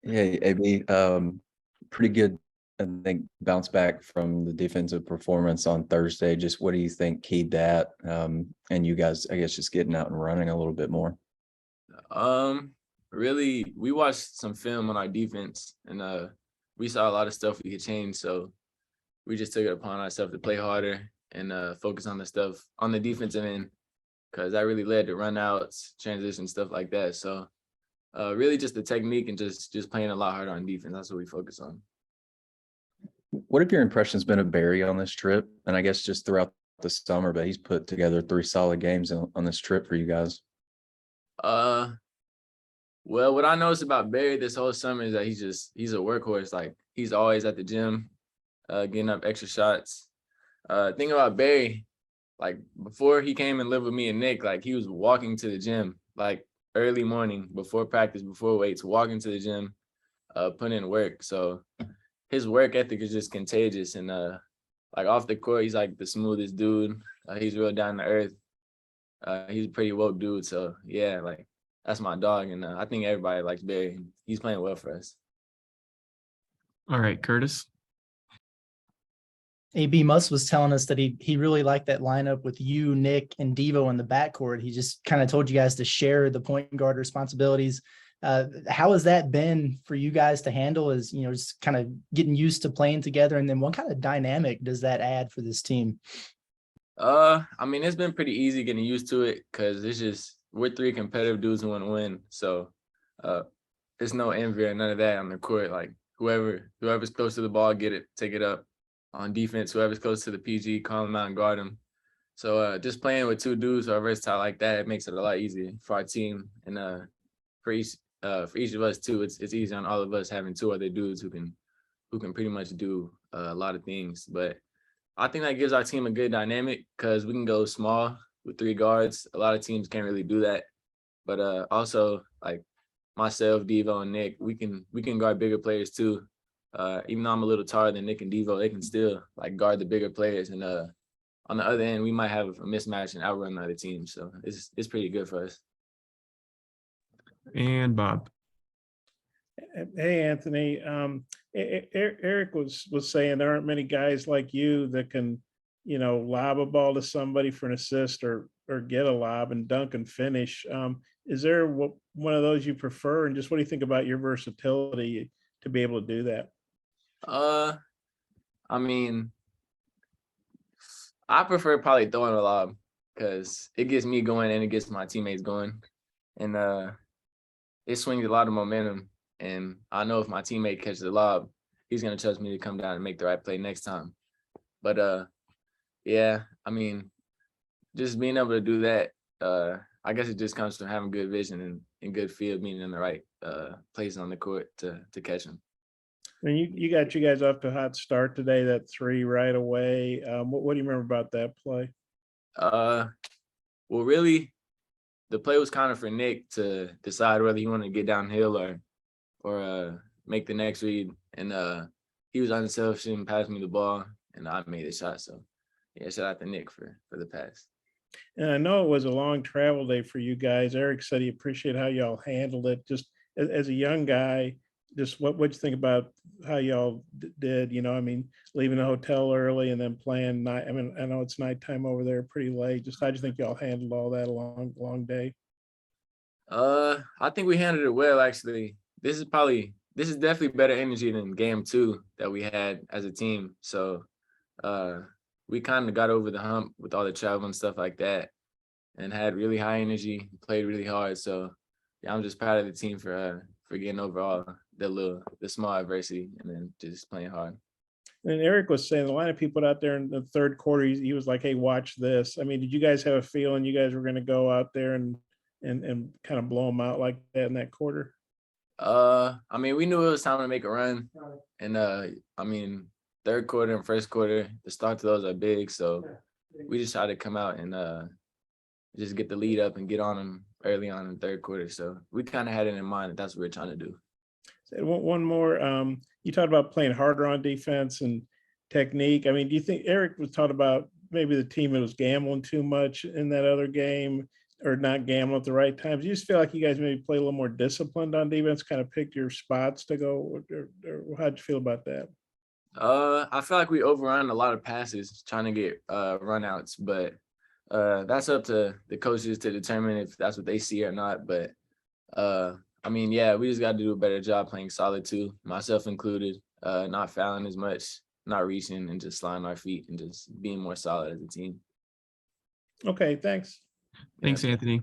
Hey, AB, pretty good, I think, bounce back from the defensive performance on Thursday. Just what do you think keyed that? And you guys, I guess, just getting out and running a little bit more. Um, Really, we watched some film on our defense, and we saw a lot of stuff we could change. So we just took it upon ourselves to play harder and focus on the stuff on the defensive end, because that really led to runouts, transition, stuff like that. So really, just the technique and just playing a lot harder on defense. That's what we focus on. What have your impressions been of Barry on this trip? And I guess just throughout the summer, but he's put together 3 solid games on this trip for you guys. Uh, well, what I noticed about Barry this whole summer is that he's a workhorse. Like, he's always at the gym, getting up extra shots. Thing about Barry, like, before he came and lived with me and Nick, like, he was walking to the gym, like, early morning, before practice, before weights, walking to the gym, putting in work. So his work ethic is just contagious. And like, off the court, he's like the smoothest dude. He's real down to earth. He's a pretty woke dude. So yeah, like, that's my dog. And I think everybody likes Barry. He's playing well for us. All right, Curtis. AB Muss was telling us that he really liked that lineup with you, Nick, and Devo in the backcourt. He just kind of told you guys to share the point guard responsibilities. How has that been for you guys to handle, as you know, just kind of getting used to playing together? And then what kind of dynamic does that add for this team? I mean, it's been pretty easy getting used to it, because it's just, we're 3 competitive dudes who want to win. So there's no envy or none of that on the court. Like, whoever's close to the ball, get it, take it up. On defense, whoever's close to the PG, call them out and guard them. So just playing with 2 dudes who are versatile like that, it makes it a lot easier for our team. And for each of us too, it's easy on all of us having 2 other dudes who can pretty much do a lot of things. But I think that gives our team a good dynamic, because we can go small with 3 guards. A lot of teams can't really do that. But also, like, myself, Devo, and Nick, we can guard bigger players too. Even though I'm a little taller than Nick and Devo, they can still, like, guard the bigger players. And on the other end, we might have a mismatch and outrun the other team. So it's pretty good for us. And Bob. Hey, Anthony. Eric was saying there aren't many guys like you that can, lob a ball to somebody for an assist or get a lob and dunk and finish. Is there one of those you prefer? And just what do you think about your versatility to be able to do that? I mean, I prefer probably throwing a lob, because it gets me going and it gets my teammates going. And it swings a lot of momentum. And I know if my teammate catches the lob, he's going to trust me to come down and make the right play next time. But yeah, I mean, just being able to do that, I guess it just comes from having good vision and good feel, being in the right place on the court to catch them. And you got you guys off to a hot start today, that 3 right away. What do you remember about that play? Well, really, the play was kind of for Nick to decide whether he wanted to get downhill or make the next read. And he was unselfish and passed me the ball, and I made the shot. So yeah, shout out to Nick for the pass. And I know it was a long travel day for you guys. Eric said he appreciated how y'all handled it. Just as a young guy, just what'd you think about how y'all did? I mean, leaving the hotel early and then playing night. I mean, I know it's nighttime over there, pretty late. Just how'd you think y'all handled all that, a long day? I think we handled it well, actually. This is definitely better energy than game 2 that we had as a team. So we kind of got over the hump with all the travel and stuff like that, and had really high energy, played really hard. So yeah, I'm just proud of the team for getting over all the small adversity and then just playing hard. And Eric was saying the lineup he put out there in the 3rd quarter, he was like, "Hey, watch this." I mean, did you guys have a feeling you guys were going to go out there and kind of blow them out like that in that quarter? I mean, we knew it was time to make a run, and I mean, 3rd quarter and 1st quarter, the start to those are big, so we just tried to come out and just get the lead up and get on them early on in the 3rd quarter. So we kind of had it in mind that that's what we're trying to do. One more. You talked about playing harder on defense and technique. I mean, do you think Eric was talking about maybe the team that was gambling too much in that other game? or not gamble at the right times? You just feel like you guys maybe play a little more disciplined on defense, kind of pick your spots to go, or how'd you feel about that? I feel like we overrun a lot of passes trying to get runouts, but that's up to the coaches to determine if that's what they see or not. But I mean, yeah, we just got to do a better job playing solid too, myself included, not fouling as much, not reaching, and just sliding our feet and just being more solid as a team. Okay, thanks. Thanks, Anthony.